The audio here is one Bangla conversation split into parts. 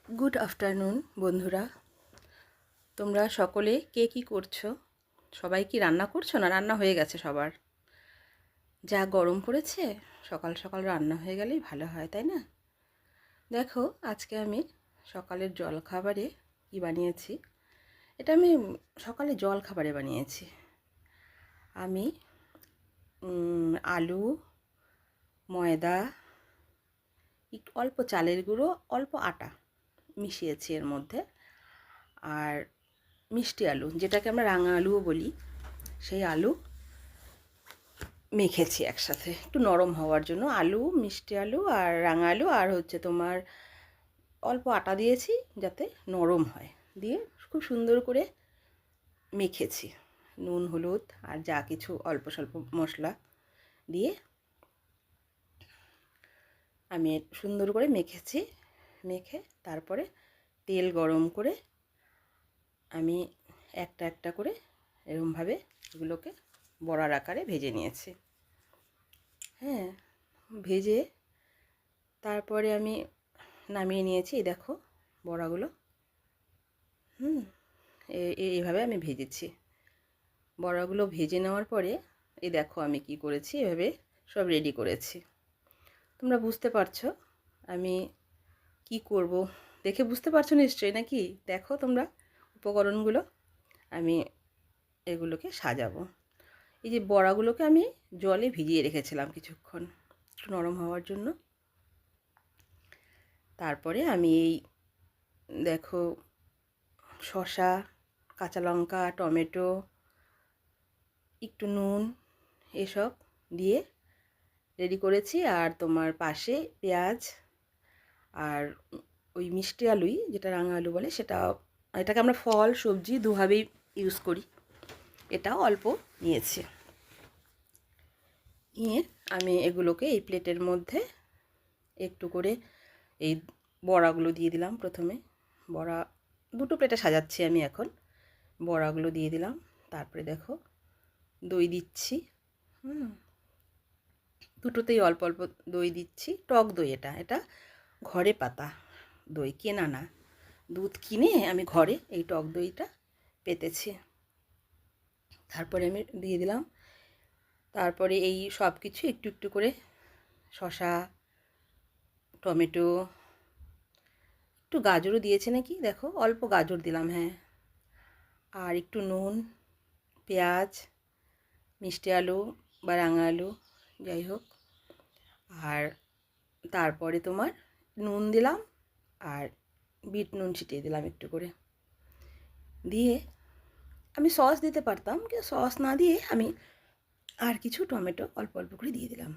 গুড আফটারনুন বন্ধুরা, তোমরা সকলে কে কী করছো? সবাই কি রান্না করছো না রান্না হয়ে গেছে সবার? যা গরম পড়েছে, সকাল সকাল রান্না হয়ে গেলেই ভালো হয়, তাই না? দেখো, আজকে আমি সকালের জলখাবারে কী বানিয়েছি। এটা আমি সকালে জলখাবারে বানিয়েছি। আমি আলু, ময়দা, একটু অল্প চালের গুঁড়ো, অল্প আটা মিশিয়েছি এর মধ্যে, আর মিষ্টি আলু, যেটাকে আমরা রাঙা আলুও বলি, সেই আলু মেখেছি একসাথে একটু নরম হওয়ার জন্য। আলু, মিষ্টি আলু আর রাঙা আলু, আর হচ্ছে তোমার অল্প আটা দিয়েছি যাতে নরম হয়, দিয়ে খুব সুন্দর করে মেখেছি। নুন, হলুদ আর যা কিছু অল্প স্বল্প মশলা দিয়ে আমি সুন্দর করে মেখেছি। মেখে তারপরে তেল গরম করে আমি একটা একটা করে এরকমভাবে এগুলোকে বড়ার আকারে ভেজে নিয়েছি। হ্যাঁ, ভেজে তারপরে আমি নামিয়ে নিয়েছি। এই দেখো বড়াগুলো, এইভাবে আমি ভেজেছি। বড়াগুলো ভেজে নেওয়ার পরে এই দেখো আমি কি করেছি, এভাবে সব রেডি করেছি। তোমরা বুঝতে পারছো আমি কি করব, দেখে বুঝতে পারছো নিশ্চয়ই নাকি? দেখো তোমরা উপকরণগুলো, আমি এগুলোকে সাজাবো। এই যে বড়াগুলোকে আমি জলে ভিজিয়ে রেখেছিলাম কিছুক্ষণ একটু নরম হওয়ার জন্য। তারপরে আমি এই দেখো শসা, কাঁচা লঙ্কা, টমেটো, একটু নুন এসব দিয়ে রেডি করেছি। আর তোমার পাশে পেঁয়াজ আর ওই মিষ্টি আলুই, যেটা রাঙা আলু বলে, সেটা, এটাকে আমরা ফল সবজি দুভাবেই ইউজ করি, এটাও অল্প নিয়েছি। নিয়ে আমি এগুলোকে এই প্লেটের মধ্যে একটু করে এই বড়াগুলো দিয়ে দিলাম। প্রথমে বড়া দুটো প্লেটে সাজাচ্ছি আমি এখন। বড়াগুলো দিয়ে দিলাম, তারপরে দেখো দই দিচ্ছি। দুটোতেই অল্প অল্প দই দিচ্ছি, টক দই। এটা এটা ঘরে পাতা দই, কেনা না, দুধ কিনে আমি ঘরে এই টক দইটা পেতেছি। তারপরে আমি দিয়ে দিলাম। তারপরে এই সব কিছু একটু একটু করে, শসা, টমেটো, একটু গাজরও দিয়েছে নাকি, দেখো অল্প গাজর দিলাম, হ্যাঁ, আর একটু নুন, পেঁয়াজ, মিষ্টি আলু বা রাঙা আলু যাই হোক, আর তারপরে তোমার নুন দিলাম, আর বিট নুন ছিটিয়ে দিলাম একটু করে। দিয়ে আমি সস দিতে পারতাম, কিন্তু সস না দিয়ে আমি আর কিছু টমেটো অল্প অল্প করে দিয়ে দিলাম।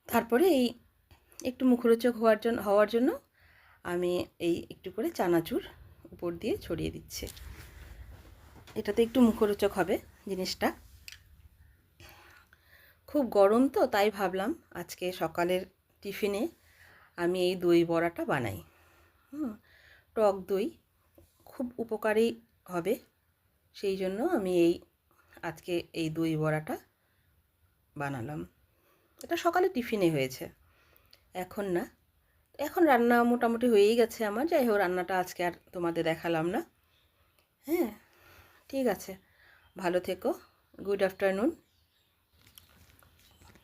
তারপরে এই একটু মুখরোচক হওয়ার জন্য আমি এই একটু করে চানাচুর উপর দিয়ে ছড়িয়ে দিচ্ছি। এটাতে একটু মুখরোচক হবে জিনিসটা। খুব গরম তো, তাই ভাবলাম আজকে সকালের টিফিনে আমি এই দই বড়াটা বানাই। টক দই খুব উপকারী হবে, সেই জন্য আমি আজকে এই দই বড়াটা বানালাম। এটা সকালে টিফিনে হয়েছে, এখন না। এখন রান্না মোটামুটি হয়েই গেছে আমার। যাই হোক, রান্নাটা আজকে আর তোমাদের দেখালাম না। হ্যাঁ, ঠিক আছে, ভালো থেকো। Good afternoon.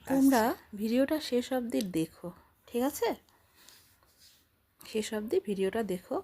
তোমরা ভিডিওটা শেষ অবধি দেখো, ঠিক আছে? শেষ অবধি ভিডিওটা দেখো।